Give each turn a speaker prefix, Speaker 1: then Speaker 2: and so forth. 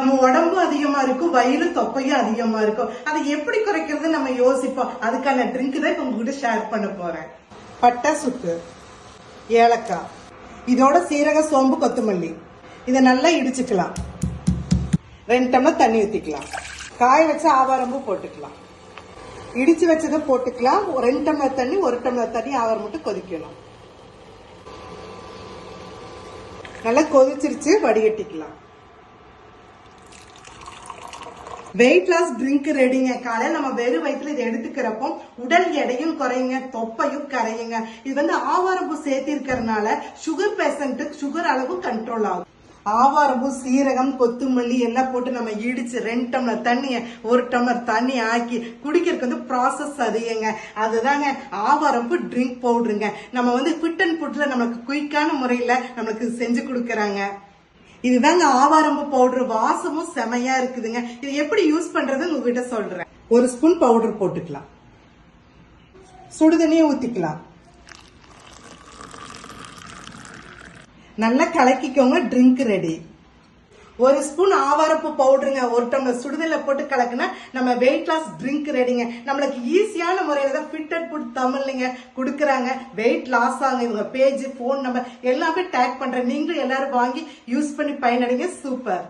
Speaker 1: நம்ம உடம்பும் அதிகமா இருக்கும், வயிறு தொப்பையும் அதிகமா இருக்கும். அதை எப்படி குறைக்கிறது நம்ம யோசிப்போம். அதுக்கான ட்ரிங்க் தான் இப்ப உங்ககிட்ட ஷேர் பண்ண போறேன். பட்டை சுக்கு, ஏலக்காய், இதோட சீரக, சோம்பு, கொத்தமல்லி, இதை நல்லா இடிச்சுக்கலாம். 2 டம்ளர் தண்ணி ஊத்திக்கலாம். காய வச்ச ஆவாரம்பூ போட்டுக்கலாம். இடிச்சு வச்சதை போட்டுக்கலாம். 2 டம்ளர் தண்ணி, 1 டம்ளர் தண்ணி ஆவாரம் மட்டும் கொதிக்கணும். நல்லா கொதிச்சிருச்சு, வடிகட்டிக்கலாம். வெயிட் லாஸ் ட்ரிங்க் ரெடிங்க. காலையில் நம்ம வெறும் வயிற்றுல இதை எடுத்துக்கிறப்போ உடல் எடையும் குறையுங்க, தொப்பையும் கரையுங்க. இது ஆவாரம்பூ சேர்த்தி இருக்கிறதுனால சுகர் பேஷண்ட்டுக்கு சுகர் அளவு கண்ட்ரோல் ஆகும். ஆவாரம்பூ, சீரகம், கொத்தமல்லி எல்லாம் போட்டு நம்ம இடிச்சு 2 டம்ளர் தண்ணிய 1 டம்ளர் தண்ணி ஆக்கி குடிக்கிறதுக்கு ப்ராசஸ் அதிகங்க. அதுதாங்க ஆவாரம்பூ ட்ரிங்க் பவுடருங்க. நம்ம ஃபிட் அண்ட் ஃபுட்ல நமக்கு குயிக்கான முறையில நம்மளுக்கு செஞ்சு கொடுக்கறாங்க. இதுதாங்க ஆவாரம்பூ பவுடர். வாசமும் செமையா இருக்குதுங்க. இது எப்படி யூஸ் பண்றது உங்ககிட்ட சொல்றேன். 1 ஸ்பூன் பவுடர் போட்டுக்கலாம். சுடுதண்ணியை ஊத்திக்கலாம். நல்லா கலக்கிக்கோங்க. Drink ready. 1 ஸ்பூன் ஆவாரம்பூ பவுடருங்க, 1 டம்ளர் சுடுதண்ணில போட்டு கலக்குனா நம்ம வெயிட் லாஸ் ட்ரிங்க் ரெடிங்க. நம்மளுக்கு ஈஸியான முறையில தான் ஃபிட் அண்ட் ஃபுட் தமிழ்லங்க கொடுக்கறாங்க. வெயிட் லாஸ் ஆகுங்க. இவங்க பேஜ், போன் நம்பர் எல்லாமே டேக் பண்றேன். நீங்களும் எல்லாரும் வாங்கி யூஸ் பண்ணி பயனடைங்க. சூப்பர்.